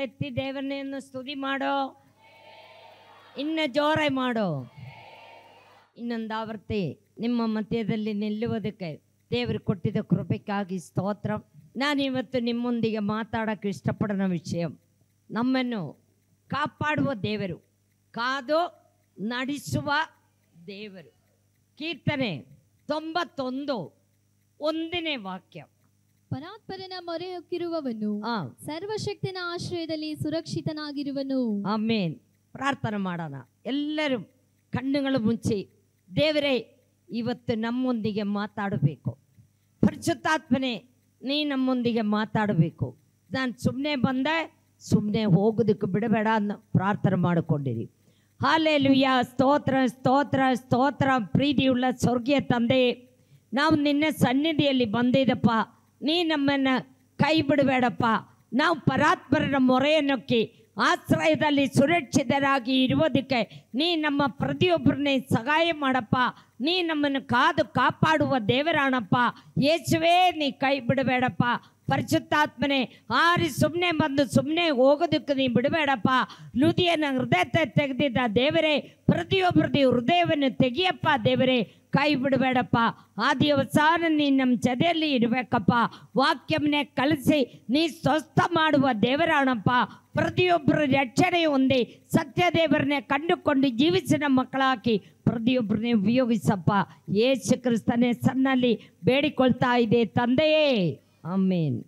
ಕರಗಳೆತ್ತಿ ದೇವರನ್ನು ಸ್ತುತಿ ಮಾಡೋ, ಇನ್ನು ಜೋರೆ ಮಾಡೋ. ಇನ್ನೊಂದು ಆವರ್ತಿ ನಿಮ್ಮ ಮಧ್ಯದಲ್ಲಿ ನಿಲ್ಲುವುದಕ್ಕೆ ದೇವರು ಕೊಟ್ಟಿದ್ದ ಕೃಪೆಗಾಗಿ ಸ್ತೋತ್ರ. ನಾನಿವತ್ತು ನಿಮ್ಮೊಂದಿಗೆ ಮಾತಾಡೋಕ್ಕೆ ಇಷ್ಟಪಡೋ ವಿಷಯ, ನಮ್ಮನ್ನು ಕಾಪಾಡುವ ದೇವರು, ಕಾದು ನಡೆಸುವ ದೇವರು. ಕೀರ್ತನೆ 91 ವಾಕ್ಯ. ಪರಾತ್ಪರನ ಮೊರೆ ಹೊಕ್ಕಿರುವವನು ಸರ್ವಶಕ್ತನ ಆಶ್ರಯದಲ್ಲಿ ಸುರಕ್ಷಿತನಾಗಿರುವನು. ಆಮೇನ್. ಪ್ರಾರ್ಥನೆ ಮಾಡೋಣ. ಎಲ್ಲರೂ ಕಣ್ಣುಗಳು ಮುಚ್ಚಿ, ದೇವರೇ ಇವತ್ತು ನಮ್ಮೊಂದಿಗೆ ಮಾತಾಡಬೇಕು. ಪರಿಶುದ್ಧಾತ್ಮನೇ, ನೀ ನಮ್ಮೊಂದಿಗೆ ಮಾತಾಡಬೇಕು. ನಾನು ಸುಮ್ಮನೆ ಬಂದೆ, ಸುಮ್ಮನೆ ಹೋಗೋದಕ್ಕೆ ಬಿಡಬೇಡ ಅನ್ನೋ ಪ್ರಾರ್ಥನೆ ಮಾಡಿಕೊಂಡಿರಿ. ಹಾಲೆಲೂಯ. ಸ್ತೋತ್ರ ಸ್ತೋತ್ರ ಸ್ತೋತ್ರ. ಪ್ರೀತಿಯುಳ್ಳ ಸ್ವರ್ಗೀಯ ತಂದೆ, ನಾವು ನಿನ್ನ ಸನ್ನಿಧಿಯಲ್ಲಿ ಬಂದಿದ್ದಪ್ಪ. ನೀ ನಮ್ಮನ್ನು ಕೈ ಬಿಡಬೇಡಪ್ಪ. ನಾವು ಪರಾತ್ಪರನ ಮೊರೆಯನ್ನೊಕ್ಕಿ ಆಶ್ರಯದಲ್ಲಿ ಸುರಕ್ಷಿತರಾಗಿ ಇರುವುದಕ್ಕೆ ನೀ ನಮ್ಮ ಪ್ರತಿಯೊಬ್ಬರನ್ನೇ ಸಹಾಯ ಮಾಡಪ್ಪ. ನೀ ನಮ್ಮನ್ನು ಕಾದು ಕಾಪಾಡುವ ದೇವರಾಣಪ್ಪ. ಯೇಸುವೇ, ನೀ ಕೈ ಬಿಡಬೇಡಪ್ಪ. ಪರಿಶುದ್ಧಾತ್ಮನೆ, ಆರಿ ಸುಮ್ಮನೆ ಬಂದು ಸುಮ್ಮನೆ ಹೋಗೋದಕ್ಕೆ ನೀ ಬಿಡಬೇಡಪ್ಪ. ಲುದಿಯನ ಹೃದಯ ತೆಗೆದಿದ್ದ ದೇವರೇ, ಪ್ರತಿಯೊಬ್ಬರದ್ದು ಹೃದಯವನ್ನು ತೆಗಿಯಪ್ಪ ದೇವರೇ. ಕೈ ಬಿಡಬೇಡಪ್ಪ. ಆದಿಯವಸಾನ ನೀ ನಮ್ಮ ಜೊತೆಯಲ್ಲಿ ಇರಬೇಕಪ್ಪ. ವಾಕ್ಯವನ್ನೇ ಕಲಿಸಿ ನೀ ಸ್ವಸ್ಥ ಮಾಡುವ ದೇವರಾಣಪ್ಪ. ಪ್ರತಿಯೊಬ್ಬರು ರಕ್ಷಣೆ ಹೊಂದಿ ಸತ್ಯ ದೇವರನ್ನೇ ಕಂಡುಕೊಂಡು ಜೀವಿಸಿದ ಮಕ್ಕಳಾಕಿ ಪ್ರತಿಯೊಬ್ಬರನ್ನೇ ಉಪಯೋಗಿಸಪ್ಪ. ಯೇಸು ಕ್ರಿಸ್ತನ ಹೆಸರಿನಲ್ಲಿ ಬೇಡಿಕೊಳ್ತಾ ಇದೆ ತಂದೆಯೇ, ಆಮೇನ್.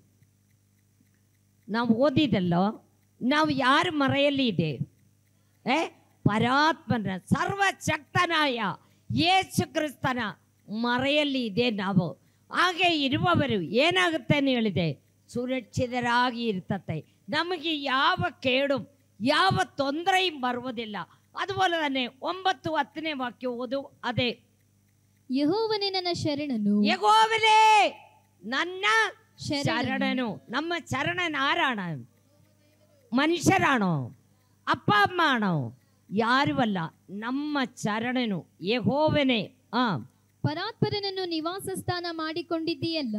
ನಾವು ಓದಿದಲ್ಲೋ, ನಾವು ಯಾರ ಮರೆಯಲ್ಲಿ ಇದೆ? ಪರಾತ್ಮನ ಸರ್ವಶಕ್ತನಾಯ ಯೇಸು ಕ್ರಿಸ್ತನ ಮರೆಯಲ್ಲಿ ಇದೆ ನಾವು. ಹಾಗೆ ಇರುವವರು ಏನಾಗುತ್ತೆ ಅಂತ ಹೇಳಿದೆ, ಸುರಕ್ಷಿತರಾಗಿ ಇರ್ತತೆ. ನಮಗೆ ಯಾವ ಕೇಡು ಯಾವ ತೊಂದರೆಯೂ ಬರುವುದಿಲ್ಲ. അതുപോലെ തന്നെ 9-10 ವಾಕ್ಯ ಓದು. ಅದೇ, ಯೆಹೋವನೇ ನನ್ನ ಶರಣನು. ಯೆಹೋವನೇ ನನ್ನ ಶರಣನು. ನಮ್ಮ ಶರಣನ್ ಆರಾണ്? ಮನುಷ್ಯರಾണോ? ಅಪ್ಪ ಅಮ್ಮ ಆണോ? ಯಾರುವಲ್ಲ, ನಮ್ಮ ಶರಣನು ಯೆಹೋವನೇ. ಪರಾತ್ಪರನನ್ನು ನಿವಾಸ ಸ್ಥಾನ ಮಾಡಿಕೊಂಡಿದ್ದೀಯಲ್ಲ.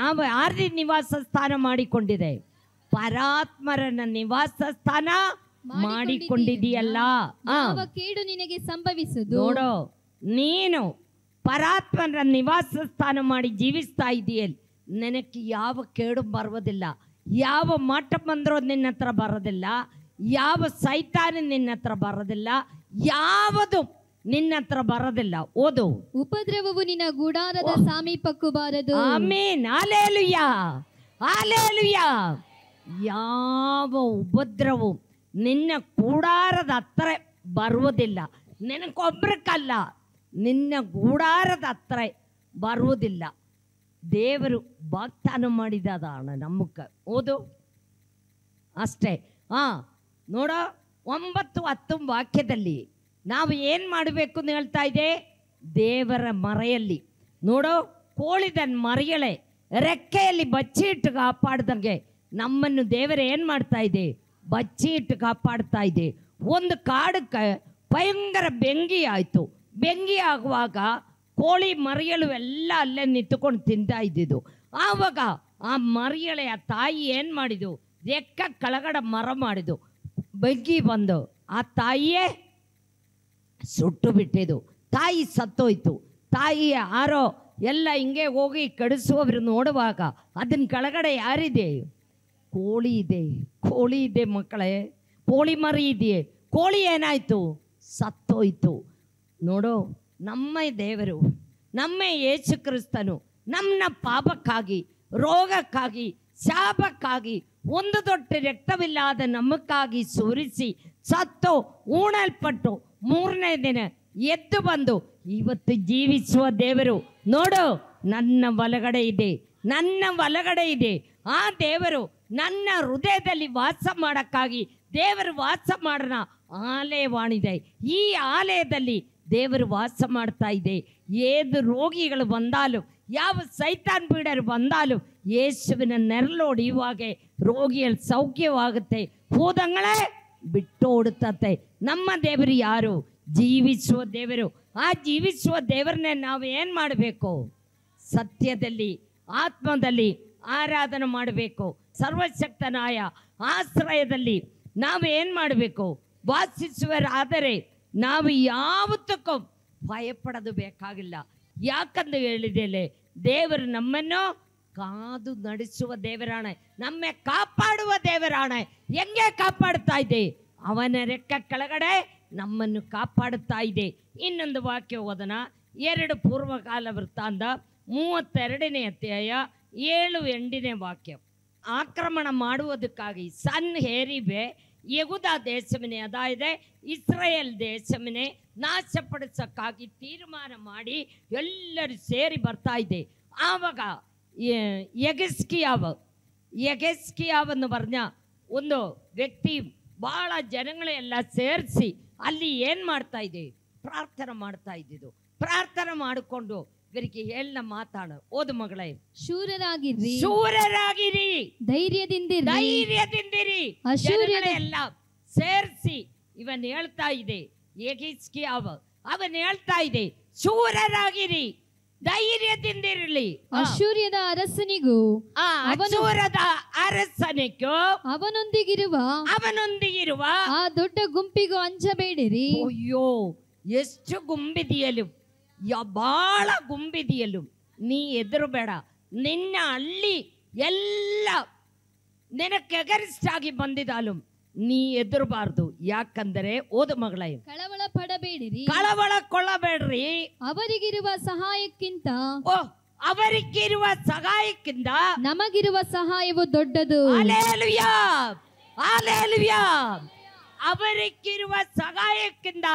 ನಾವು ಯಾರ ನಿವಾಸ ಸ್ಥಾನ ಮಾಡಿಕೊಂಡಿದೆ? ಪರಾತ್ಮರನ ನಿವಾಸ ಸ್ಥಾನ ಮಾಡಿಕೊಂಡಿದೆಯಲ್ಲ. ಯಾವ ಕೇಡು ನಿನಗೆ ಸಂಭವಿಸದು. ನೋಡೋ, ನೀನು ಪರಾತ್ಮರ ನಿವಾಸ ಸ್ಥಾನ ಮಾಡಿ ಜೀವಿಸ್ತಾ ಇದೆಯಲ್ಲ, ನಿನಗೆ ಯಾವ ಕೇಡು ಬರುವುದಿಲ್ಲ. ಯಾವ ಮಠ ಬಂದರೂ ನಿನ್ನ ಹತ್ರ ಬರೋದಿಲ್ಲ. ಯಾವ ಸೈತಾನ ನಿನ್ನ ಹತ್ರ ಬರೋದಿಲ್ಲ. ಯಾವುದು ನಿನ್ನ ಹತ್ರ ಬರೋದಿಲ್ಲ. ಓದು. ಉಪದ್ರವವು ನಿನ್ನ ಗುಡಾರದ ಸಮೀಪಕ್ಕೂ ಬಾರದು. ಆಮೆನ್. Hallelujah, hallelujah. ಯಾವ ಉಪದ್ರವವು ನಿನ್ನ ಕೂಡಾರದ ಹತ್ರ ಬರುವುದಿಲ್ಲ. ನಿನಗೊಬ್ಬರಕ್ಕಲ್ಲ, ನಿನ್ನ ಗೂಡಾರದ ಹತ್ರ ಬರುವುದಿಲ್ಲ. ದೇವರು ವಾಗ್ದಾನ ಮಾಡಿದಾನ ನಮ್ಮಕ್ಕೆ. ಓದು ಅಷ್ಟೇ. ನೋಡೋ, 9-10 ವಾಕ್ಯದಲ್ಲಿ ನಾವು ಏನು ಮಾಡಬೇಕು ಅಂತ ಹೇಳ್ತಾ ಇದೆ? ದೇವರ ಮರೆಯಲ್ಲಿ ನೋಡೋ, ಕೋಳಿದ ಮರಿಯಳೆ ರೆಕ್ಕೆಯಲ್ಲಿ ಬಚ್ಚಿ ಇಟ್ಟು ಕಾಪಾಡ್ದಂಗೆ ನಮ್ಮನ್ನು ದೇವರು ಏನು ಮಾಡ್ತಾ ಇದೆ? ಬಚ್ಚಿ ಇಟ್ಟು ಕಾಪಾಡ್ತಾ ಇದೆ. ಒಂದು ಕಾಡಕ್ಕೆ ಭಯಂಕರ ಬೆಂಕಿ ಆಯಿತು. ಬೆಂಕಿ ಆಗುವಾಗ ಕೋಳಿ ಮರಿಯಳು ಎಲ್ಲ ಅಲ್ಲೇ ನಿಂತುಕೊಂಡು ತಿಂತಾ ಇದ್ದಿದ್ದು. ಆವಾಗ ಆ ಮರಿಯಳೆಯ ತಾಯಿ ಏನು ಮಾಡಿದ್ದು? ರೆಕ್ಕ ಕೆಳಗಡೆ ಮರ ಮಾಡಿದ್ದು. ಬೆಂಕಿ ಬಂದು ಆ ತಾಯಿಯೇ ಸುಟ್ಟು ಬಿಟ್ಟಿದ್ದು. ತಾಯಿ ಸತ್ತೋಯ್ತು. ತಾಯಿ ಯಾರೋ ಎಲ್ಲ ಹಿಂಗೆ ಹೋಗಿ ಕಡಿಸುವವರು ನೋಡುವಾಗ ಅದನ್ನ ಕೆಳಗಡೆ ಯಾರಿದೆ? ಕೋಳಿ ಇದೆ. ಕೋಳಿ ಇದೆ ಮಕ್ಕಳೇ, ಕೋಳಿ ಮರಿ ಇದೆಯೇ. ಕೋಳಿ ಏನಾಯಿತು? ಸತ್ತೋಯ್ತು. ನೋಡು, ನಮ್ಮ ದೇವರು, ನಮ್ಮ ಯೇಸು ಕ್ರಿಸ್ತನು ನಮ್ಮ ಪಾಪಕ್ಕಾಗಿ, ರೋಗಕ್ಕಾಗಿ, ಶಾಪಕ್ಕಾಗಿ ಒಂದು ದೊಡ್ಡ ರಕ್ತವಿಲ್ಲದ ನಮಕ್ಕಾಗಿ ಸುರಿಸಿ ಸತ್ತು ಉಣಲ್ಪಟ್ಟು 3ನೇ ದಿನ ಎದ್ದು ಬಂದು ಇವತ್ತು ಜೀವಿಸುವ ದೇವರು ನೋಡು ನನ್ನ ಒಳಗಡೆ ಇದೆ, ನನ್ನ ಒಳಗಡೆ ಇದೆ. ಆ ದೇವರು ನನ್ನ ಹೃದಯದಲ್ಲಿ ವಾಸ ಮಾಡೋಕ್ಕಾಗಿ ದೇವರು ವಾಸ ಮಾಡೋಣ ಆಲಯವಾಣಿದೆ. ಈ ಆಲಯದಲ್ಲಿ ದೇವರು ವಾಸ ಮಾಡ್ತಾ ಇದೆ. ಏದು ರೋಗಿಗಳು ಬಂದಾಲು, ಯಾವ ಸೈತಾನ್ ಪೀಡರು ಬಂದಾಲು ಯೇಸುವಿನ ನೆರಳೋಡಿಯುವಾಗೆ ರೋಗಿಗಳು ಸೌಖ್ಯವಾಗುತ್ತೆ. ಹೋದಂಗಳೇ ಬಿಟ್ಟೋಡುತ್ತೆ. ನಮ್ಮ ದೇವರು ಯಾರು? ಜೀವಿಸುವ ದೇವರು. ಆ ಜೀವಿಸುವ ದೇವರನ್ನೇ ನಾವು ಏನು ಮಾಡಬೇಕು? ಸತ್ಯದಲ್ಲಿ, ಆತ್ಮದಲ್ಲಿ ಆರಾಧನೆ ಮಾಡಬೇಕು. ಸರ್ವಶಕ್ತನಾಯ ಆಶ್ರಯದಲ್ಲಿ ನಾವು ಏನು ಮಾಡಬೇಕು? ವಾಸಿಸುವರಾದರೆ ನಾವು ಯಾವತ್ತಕ್ಕೂ ಭಯಪಡೋದು ಬೇಕಾಗಿಲ್ಲ. ಯಾಕಂದು ಹೇಳಿದ್ದೇನೆ, ದೇವರು ನಮ್ಮನ್ನು ಕಾದು ನಡೆಸುವ ದೇವರಾಣೆ, ನಮ್ಮ ಕಾಪಾಡುವ ದೇವರಾಣೆ. ಹೆಂಗೆ ಕಾಪಾಡ್ತಾ ಇದೆ? ಅವನ ರೆಕ್ಕ ಕೆಳಗಡೆ ನಮ್ಮನ್ನು ಕಾಪಾಡುತ್ತಾ ಇದೆ. ಇನ್ನೊಂದು ವಾಕ್ಯ ಓದೋಣ. 2 ಪೂರ್ವಕಾಲ ವೃತ್ತಾಂತ 32ನೇ ಅಧ್ಯಾಯ 7-8ನೇ ವಾಕ್ಯ. ಆಕ್ರಮಣ ಮಾಡುವುದಕ್ಕಾಗಿ ಸನ್ ಹೇರಿವೆ ಯೆಹೂದ ದೇಶವನ್ನೇ, ಅದಾയത് ಇಸ್ರಾಯೇಲ್ ದೇಶವನ್ನೇ ನಾಶಪಡಿಸಕ್ಕಾಗಿ ತೀರ್ಮಾನ ಮಾಡಿ ಎಲ್ಲರೂ ಸೇರಿ ಬರ್ತಾ ಇದೆ. ಆವಾಗ ಯೆಗೆಸ್ಕಿಯಾವನ್ನು പറഞ്ഞ ಒಂದು ವ್ಯಕ್ತಿ ಭಾಳ ಜನಗಳೆಲ್ಲ ಸೇರಿಸಿ ಅಲ್ಲಿ ಏನು ಮಾಡ್ತಾ ಇದೆ? ಪ್ರಾರ್ಥನೆ ಮಾಡ್ತಾ ಇದ್ದಿದ್ದು. ಪ್ರಾರ್ಥನೆ ಮಾಡಿಕೊಂಡು ಇವರಿಗೆ ಹೇಳ ಮಾತಾಡ. ಓದು ಮಗಳೇ. ಶೂರರಾಗಿರಿ, ಧೈರ್ಯದಿಂದಿರಿ. ಜನಗಳೆಲ್ಲ ಸೇರಿಸಿ ಇವನ್ ಹೇಳ್ತಾ ಇದೆ, ಅವನ್ ಹೇಳ್ತಾ ಇದೆ, ಶೂರರಾಗಿರಿ, ಧೈರ್ಯದಿಂದಿರಲಿ. ಅಶ್ಶೂರ್ಯದ ಅರಸನಿಗೂ ಅವನೊಂದಿಗಿರುವ ಆ ದೊಡ್ಡ ಗುಂಪಿಗೂ ಅಂಜಬೇಡಿರಿ. ಅಯ್ಯೋ, ಎಷ್ಟು ಗುಂಬಿದಿಯಲು, ಬಾಳ ಗುಂಬಿದಿಯಲು ನೀ ಎದುರು ಬೇಡ. ನಿನ್ನ ಹಳ್ಳಿ ಎಲ್ಲ ನಿನಗೆಗರಿಷ್ಠಾಗಿ ಬಂದಿದ್ದಾಲು ನೀ ಎದುರಬಾರ್ದು. ಯಾಕಂದರೆ ಓದು ಮಗಳೇ, ಕಳವಳ ಪಡಬೇಡಿರಿ, ಕಳವಳ ಕೊಳ್ಳಬೇಡ್ರಿ. ಅವರಿಗಿರುವ ಸಹಾಯಕ್ಕಿಂತ ನಮಗಿರುವ ಸಹಾಯವು ದೊಡ್ಡದು. Hallelujah, hallelujah. ಅವರಿಗಿರುವ ಸಹಾಯಕ್ಕಿಂತ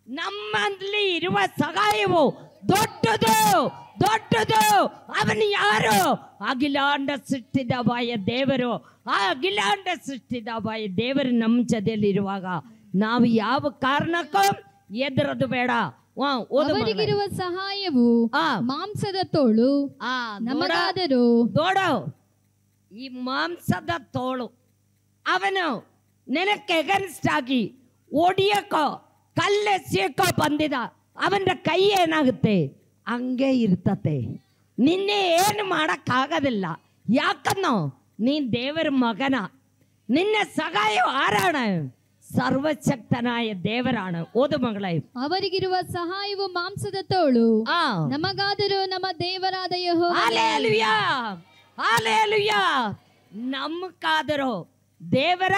ನಮ್ಮಲ್ಲಿ ಇರುವ ಸಹಾಯವು ದೊಡ್ಡದು, ದೊಡ್ಡದು. ಅವನು ಯಾರು? ಅಖಿಲಾಂಡ ಸೃಷ್ಟಿದವಾಯ ದೇವರು. ಆ ಅಖಿಲಾಂಡ ಸೃಷ್ಟಿದವಾಯ ದೇವರು ನಮ್ಮ ಜೊತೆಯಲ್ಲಿರುವಾಗ ನಾವು ಯಾವ ಕಾರಣಕ್ಕೂ ಎದುರದು ಬೇಡ. ಅವರಿಗಿರುವ ಸಹಾಯವು ಮಾಂಸದ ತೋಳು, ನಮಗಾದರೂ ನೋಡು, ಈ ಮಾಂಸದ ತೋಳು ಅವನು ನೆನಕ್ಕೆ ಎಗರಿಸ್ಟಾಗಿ ಒಡಿಯಕ್ಕೋ ಕಲ್ಲೆಸೆಯಕ್ಕೋ ಬಂದಿದ. ಅವನ ಕೈ ಏನಾಗುತ್ತೆ? ಹಂಗೆ ಇರ್ತತೆ. ನಿನ್ನೆ ಏನು ಮಾಡೋಕ್ಕಾಗೋದಿಲ್ಲ. ಯಾಕನ್ನೋ ನೀನು ದೇವರ ಮಗನ. ನಿನ್ನ ಸಹಾಯ ಆರಾಣ ಸರ್ವಶಕ್ತನಾಯ ದೇವರಾಣ. ಓದು ಮಗಳೇ. ಅವರಿಗಿರುವ ಸಹಾಯವು ಮಾಂಸದ ತೋಳು, ನಮಗಾದರೂ ನಮ್ಮ ದೇವರಾದ ಯೆಹೋವನೇ. Hallelujah, hallelujah. ನಮಗಾದರೂ ದೇವರ,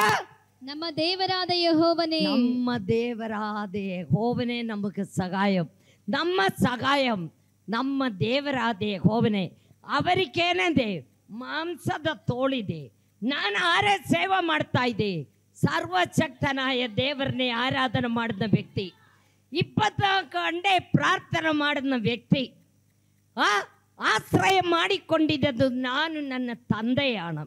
ನಮ್ಮ ದೇವರಾದ ಯೆಹೋವನೇ, ನಮ್ಮ ದೇವರಾದ ಯೆಹೋವನೇ ನಮಗೆ ಸಹಾಯ. ನಮ್ಮ ಸಹಾಯ ನಮ್ಮ ದೇವರಾದ ಯೆಹೋವನೇ. ಅವರಿಗೇನಿದೆ? ಮಾಂಸದ ತೋಳಿದೆ. ನಾನು ಆರೇ ಸೇವೆ ಮಾಡ್ತಾ ಇದ್ದೆ. ಸರ್ವಶಕ್ತನಾಯ ದೇವರನ್ನೇ ಆರಾಧನೆ ಮಾಡಿದ ವ್ಯಕ್ತಿ, 24 ಗಂಟೆ ಪ್ರಾರ್ಥನೆ ಮಾಡಿದ ವ್ಯಕ್ತಿ, ಆಶ್ರಯ ಮಾಡಿಕೊಂಡಿದ್ದು ನಾನು ನನ್ನ ತಂದೆಯಾಣ.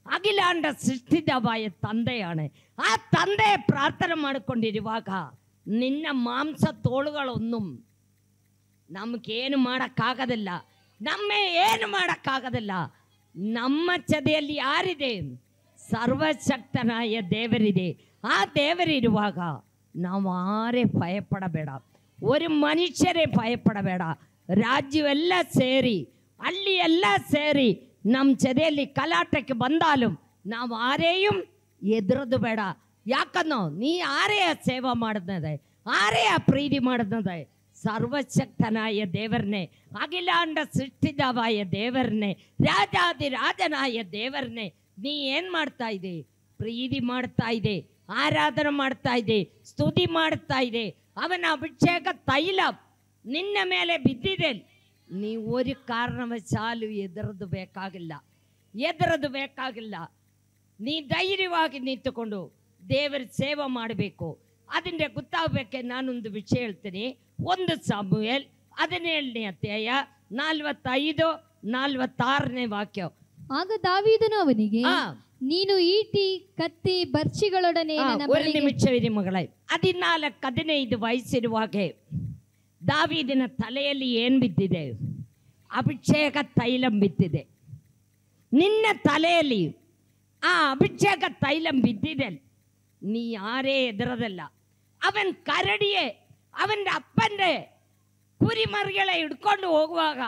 ಅಖಿಲಾಂಡ ಸೃಷ್ಟಿದವಾಯ ತಂದೆಯಾಣೆ. ಆ ತಂದೆ ಪ್ರಾರ್ಥನೆ ಮಾಡಿಕೊಂಡಿರುವಾಗ ನಿನ್ನ ಮಾಂಸ ತೋಳುಗಳೊಂದು ನಮಗೇನು ಮಾಡೋಕ್ಕಾಗೋದಿಲ್ಲ. ಏನು ಮಾಡೋಕ್ಕಾಗೋದಿಲ್ಲ. ನಮ್ಮ ಜೊತೆಯಲ್ಲಿ ಯಾರಿದೆ? ಸರ್ವಶಕ್ತನಾಯ ದೇವರಿದೆ. ಆ ದೇವರಿರುವಾಗ ನಾವು ಆರೇ ಭಯಪಡಬೇಡ. ಒಂದು ಮನುಷ್ಯರೇ ಭಯಪಡಬೇಡ. ರಾಜ್ಯವೆಲ್ಲ ಸೇರಿ, ಹಳ್ಳಿ ಎಲ್ಲ ಸೇರಿ ನಮ್ಮ ಜೊತೆಯಲ್ಲಿ ಕಲಾಟಕ್ಕೆ ಬಂದಾಲು ನಾವು ಆರೆಯೂ ಎದುರದು ಬೇಡ. ಯಾಕನ್ನೋ ನೀ ಆರೆಯ ಸೇವೆ ಮಾಡಿದ್ನದೆ, ಆರೆಯ ಪ್ರೀತಿ ಮಾಡಿದ್ನದೆ. ಸರ್ವಶಕ್ತನಾಯ ದೇವರನ್ನೇ, ಅಖಿಲಾಂಡ ಸೃಷ್ಟಿದವಾಯ ದೇವರನ್ನೇ, ರಾಜಾದಿರಾಜನಾಯ ದೇವರನ್ನೇ ನೀ ಏನು ಮಾಡ್ತಾ ಇದೆ? ಪ್ರೀತಿ ಮಾಡ್ತಾ ಇದೆ, ಆರಾಧನೆ ಮಾಡ್ತಾ ಇದೆ, ಸ್ತುತಿ ಮಾಡ್ತಾ ಇದೆ. ಅವನ ಅಭಿಷೇಕ ತೈಲ ನಿನ್ನ ಮೇಲೆ ಬಿದ್ದಿದೆ. ನೀ ಒಂದು ಕಾರಣವಶಾಲು ಎದುರದು ಬೇಕಾಗಿಲ್ಲ. ನೀ ಧೈರ್ಯವಾಗಿ ನಿಂತುಕೊಂಡು ದೇವರ ಸೇವೆ ಮಾಡಬೇಕು. ಅದರಿಂದ ಗೊತ್ತಾಗಬೇಕೆ ನಾನೊಂದು ವಿಷಯ ಹೇಳ್ತೀನಿ. 1 ಸಾಮುವೇಲ್ 17ನೇ ಅಧ್ಯಾಯ 45-46ನೇ ವಾಕ್ಯ. ಆಗ ದಾವೀದನು ಅವನಿಗೆ, ನೀನು ಈಟಿ ಕತ್ತಿ ಬರ್ಚಿಗಳೊಡನೆ ಒಂದು ನಿಮಿಷವಿರಿ ಮಗಳೇ. 14-15 ವಯಸ್ಸಿರುವಾಗೆ ದಾವೀದನ ತಲೆಯಲ್ಲಿ ಏನು ಬಿದ್ದಿದೆ? ಅಭಿಷೇಕ ತೈಲಂ ಬಿದ್ದಿದೆ. ನಿನ್ನ ತಲೆಯಲ್ಲಿ ಆ ಅಭಿಷೇಕ ತೈಲಂ ಬಿದ್ದಿದೆ. ನೀ ಯಾರೇ ಎದುರದಲ್ಲ. ಅವನ್ ಕರಡಿಯೇ, ಅವನ ಅಪ್ಪಂದ್ರೆ ಕುರಿಮರಿಗಳ ಹಿಡ್ಕೊಂಡು ಹೋಗುವಾಗ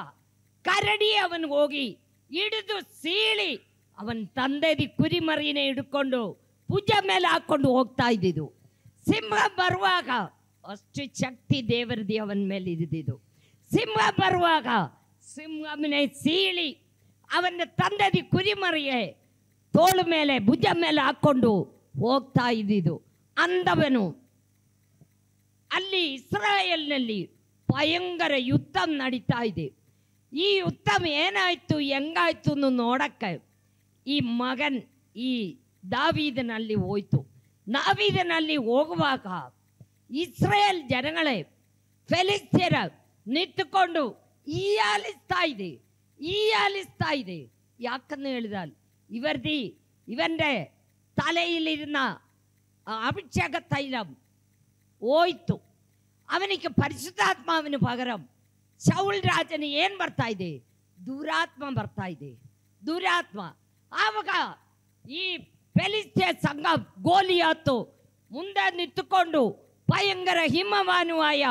ಕರಡಿಯೇ ಅವನಿಗೆ ಹೋಗಿ ಹಿಡಿದು ಸೀಳಿ ಅವನ ತಂದೆದಿ ಕುರಿಮರಿನೇ ಹಿಡ್ಕೊಂಡು ಭುಜ ಮೇಲೆ ಹಾಕೊಂಡು ಹೋಗ್ತಾ ಇದ್ದಿದ್ದು. ಸಿಂಹ ಬರುವಾಗ ಅಷ್ಟು ಶಕ್ತಿ ದೇವರದಿ ಅವನ ಮೇಲೆ ಇದ್ದಿದ್ದು. ಸಿಂಹ ಬರುವಾಗ ಸಿಂಹನೇ ಸೀಳಿ ಅವನ ತಂದೆದಿ ಕುರಿಮರಿಗೆ ತೋಳು ಮೇಲೆ ಭುಜ ಮೇಲೆ ಹಾಕೊಂಡು ಹೋಗ್ತಾ ಇದ್ದಿದ್ದು. ಅಂದವನು ಅಲ್ಲಿ ಇಸ್ರಾಯೇಲ್ನಲ್ಲಿ ಭಯಂಕರ ಯುದ್ಧ ನಡೀತಾ ಇದೆ. ಈ ಯುದ್ಧ ಏನಾಯ್ತು ಹೆಂಗಾಯ್ತು ನೋಡಕ್ಕೆ ಈ ಮಗನ್ ಈ ದಾವೀದನಲ್ಲಿ ಹೋಯ್ತು. ದಾವೀದನಲ್ಲಿ ಹೋಗುವಾಗ ಇಸ್ರಾಯೇಲ್ ಜನಗಳೇ ಫೆಲಿಸ್ತ್ಯರ ನಿಂತುಕೊಂಡು ಈಯಾಲಿಸ್ತಾ ಇದೆ. ಯಾಕಂತ ಹೇಳಿದಾಲ್ ಇವന്റെ തലയിലിരുന്ന അഭിഷേക തൈലം ಹೋಯ್ತು. ಅವನಿಗೆ ಪರಿಶುದ್ಧಾತ್ಮಾವಿನ ಪಗರಂ ಶೌಲ್ ರಾಜನ ಏನು ಬರ್ತಾ ಇದೆ? ದುರಾತ್ಮ ಬರ್ತಾ ಇದೆ, ದುರಾತ್ಮ. ಆವಾಗ ಈ ಫೆಲಿಸ್ತ್ಯ ಸಂಘ ಗೋಲಿಯಾತು ಮುಂದೆ ನಿಂತುಕೊಂಡು ಭಯಂಕರ ಹಿಮವಾನುವಾಯ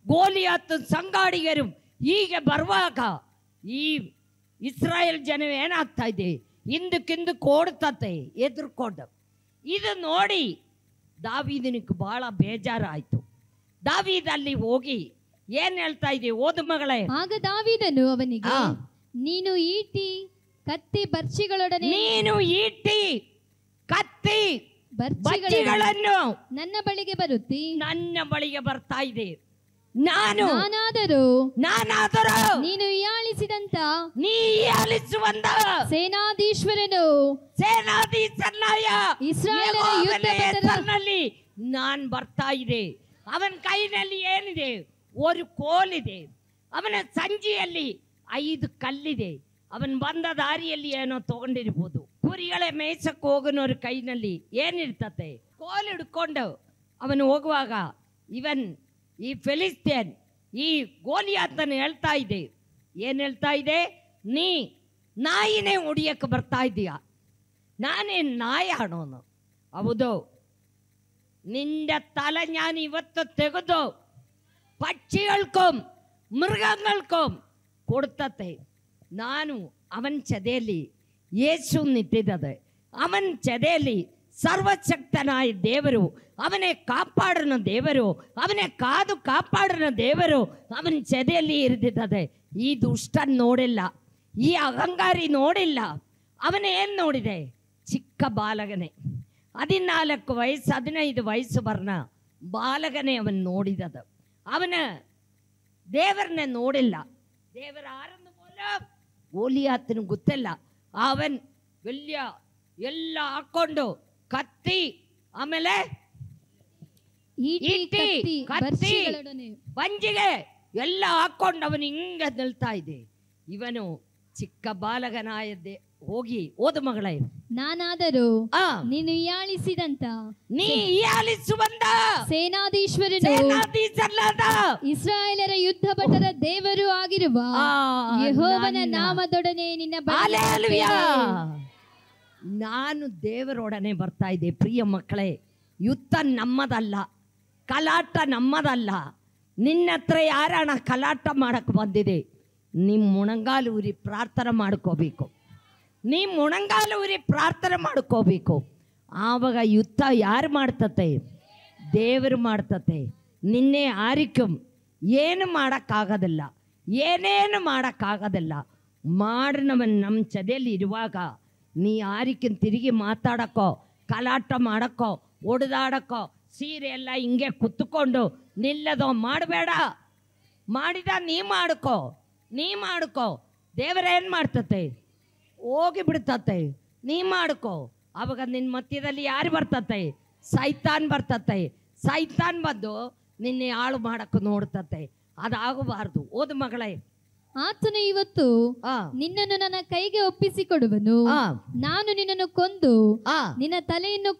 ಗೋಲಿಯಾತು ಸಂಗಾಡಿಗರು ಹೀಗೆ ಬರುವಾಗ ಈ ಇಸ್ರಾಯೇಲ್ ಜನ ಏನಾಗ್ತಾ ಇದೆ? ಹಿಂದಕ್ಕಿಂದಕ್ಕೆ ಓಡ್ತತೆ ಎದುರ್ಕೊಂಡು. ಇದು ನೋಡಿ ದಾವೀದನಿಗೆ ಬಹಳ ಬೇಜಾರಾಯ್ತು. ದಾವೀದ ಅಲ್ಲಿ ಹೋಗಿ ಏನ್ ಹೇಳ್ತಾ ಇದೆ? ಓದು ಮಗಳೇ. ಆಗ ದಾವೀದನು ಅವನಿಗೆ, ನೀನು ಈಟಿ ಕತ್ತಿ ಬರ್ಚಿಗಳೊಡನೆ ಬರ್ಚಿಗಳನ್ನು ನನ್ನ ಬಳಿಗೆ ಬರುತ್ತಿ. ನನ್ನ ಬಳಿಗೆ ಬರ್ತಾ ಇದೆ. ನಾನಾದರೂ ನೀನು ಹೀಯಾಳಿಸಿದಂತ ಹೀಯಾಳಿಸುವಂತ ಸೇನಾಧೀಶ್ವರನು ಸೇನಾಧೀಶ್ವರನಾಯ ಇಸ್ರಾಯೇಲರ ಯುದ್ಧದಲ್ಲಿ ನಾನ್ ಬರ್ತಾ ಇದೆ. ಅವನ ಕೈನಲ್ಲಿ ಏನಿದೆ? ಒಂದು ಕೋಲಿದೆ. ಅವನ ಸಂಜಿಯಲ್ಲಿ 5 ಕಲ್ಲಿದೆ. ಅವನ್ ಬಂದ ದಾರಿಯಲ್ಲಿ ಏನೋ ತಗೊಂಡಿರ್ಬೋದು. ಕುರಿಗಳೇ ಮೇಯ್ಸಕ್ಕೆ ಹೋಗೋನವ್ರ ಕೈನಲ್ಲಿ ಏನಿರ್ತತೆ? ಕೋಲ್ ಹಿಡ್ಕೊಂಡು ಅವನು ಹೋಗುವಾಗ ಈ ಫೆಲಿಸ್ತ್ಯನ್ ಈ ಗೋಲಿಯಾತನ ಹೇಳ್ತಾ ಇದೆ. ಏನ್ ಹೇಳ್ತಾ ಇದೆ? ನೀ ನಾಯಿನೇ ಹೊಡಿಯಕ್ಕೆ ಬರ್ತಾ ಇದೀಯ? ನಾನೇನು ನಾಯಿ ಆಡೋನು? ಹೌದು, നിന്റെ തല ഞാൻ ಇವತ್ತು ತೆಗೆದು പക്ഷികൾക്കും മൃഗങ്ങൾക്കും കൊടുത്തത്തെ. ನಾನು ಅವನ ಚದೆಯಲ್ಲಿ ಯೇಸು ನಿಂತಿದ್ದದೆ. ಅವನ ಚದೆಯಲ್ಲಿ ಸರ್ವಶಕ್ತನಾಯ ದೇವರು, ಅವನೇ ಕಾಪಾಡನ ದೇವರು, ಅವನೇ ಕಾದು ಕಾಪಾಡನ ದೇವರು ಅವನ ಚದೆಯಲ್ಲಿ ಇರಿದಿದ್ದದೆ. ಈ ದುಷ್ಟ ನೋಡಿಲ್ಲ, ಈ ಅಹಂಕಾರಿ ನೋಡಿಲ್ಲ. ಅವನೇನು ನೋಡಿದೆ? ಚಿಕ್ಕ ಬಾಲಗನೆ, 14 ವಯಸ್ಸು 15 ವಯಸ್ಸು ಬರ್ನ ಬಾಲಗನೆ ಅವನ್ ನೋಡಿದದು. ಅವನ ದೇವರನ್ನ ನೋಡಿಲ್ಲ. ದೇವರ ಆರಂಭ ಗೋಲಿಯಾತನ ಗೊತ್ತಿಲ್ಲ. ಅವನ್ ಎಲ್ಲ ಹಾಕೊಂಡು ಕತ್ತಿ, ಆಮೇಲೆ ಕತ್ತಿ ಪಂಜಿಗೆ ಎಲ್ಲ ಹಾಕೊಂಡು ಅವನು ಹಿಂಗ ನಿಲ್ತಾ ಇದೆ. ಇವನು ಚಿಕ್ಕ ಬಾಲಗನಾಯದ್ದೆ. ಹೋಗಿ ಓದು ಮಗಳೇ. ನಾನಾದರೂ ನೀನು ಹೀಯಾಳಿಸುವಂತ ಸೇನಾಧೀಶ್ವರನು ಇಸ್ರಾಯೇಲರ ಯುದ್ಧ ಭಟರ ದೇವರು ಆಗಿರುವ ಯೆಹೋವನ ನಾಮದೊಡನೆ ನಿನ್ನ ಬಳಿಗೆ ನಾನು ದೇವರೊಡನೆ ಬರ್ತಾ ಇದ್ದೆ. ಪ್ರಿಯ ಮಕ್ಕಳೇ, ಯುದ್ಧ ನಮ್ಮದಲ್ಲ, ಕಲಾಟ ನಮ್ಮದಲ್ಲ. ನಿನ್ನ ಹತ್ರ ಯಾರಣ ಕಲಾಟ ಮಾಡಕ್ಕೆ ಬಂದಿದೆ? ನಿಮ್ಮ ಮೊಣಗಾಲು ಊರಿ ಪ್ರಾರ್ಥನೆ ಮಾಡ್ಕೋಬೇಕು. ನೀ ಮೊಣಗಾಲು ಊರಿ ಪ್ರಾರ್ಥನೆ ಮಾಡ್ಕೋಬೇಕು. ಆವಾಗ ಯುದ್ಧ ಯಾರು ಮಾಡ್ತತೆ? ದೇವರು ಮಾಡ್ತತೆ. ನಿನ್ನೆ ಆರಿಕಂ ಏನು ಮಾಡೋಕ್ಕಾಗೋದಿಲ್ಲ, ಏನೇನು ಮಾಡೋಕ್ಕಾಗೋದಿಲ್ಲ. ಮಾಡಿನವನ್ ನಮ್ಮ ಚದೆಯಲ್ಲಿ ಇರುವಾಗ ನೀ ಆರಿಕನ್ ತಿರುಗಿ ಮಾತಾಡಕ್ಕೋ, ಕಲಾಟ ಮಾಡಕ್ಕೋ, ಒಡೆದಾಡಕ್ಕೋ, ಸೀರೆ ಎಲ್ಲ ಹಿಂಗೆ ಕುತ್ಕೊಂಡು ನಿಲ್ಲದೋ ಮಾಡಬೇಡ. ಮಾಡಿದ ನೀ ಮಾಡ್ಕೋ. ದೇವರೇನು ಮಾಡ್ತತೆ? ಹೋಗಿ ಬಿಡ್ತತೆ. ನೀ ಮಾಡ್ಕೋ. ಅವಾಗ ನಿನ್ನ ಮಧ್ಯದಲ್ಲಿ ಯಾರು ಬರ್ತತೆ? ಸೈತಾನ್ ಬರ್ತತೆ. ಸೈತಾನ್ ಬಂದು ನಿನ್ನೆ ಹಾಳು ಮಾಡಕ್ಕೆ ನೋಡ್ತತೆ. ಅದಾಗಬಾರ್ದು. ಓದು ಮಗಳೇ. ಆತನು ಇವತ್ತು ನಿನ್ನನ್ನು ನನ್ನ ಕೈಗೆ ಒಪ್ಪಿಸಿಕೊಡುವನು. ನಾನು ನಿನ್ನನ್ನು ಕೊಂದು ನಿನ್ನ ತಲೆಯನ್ನು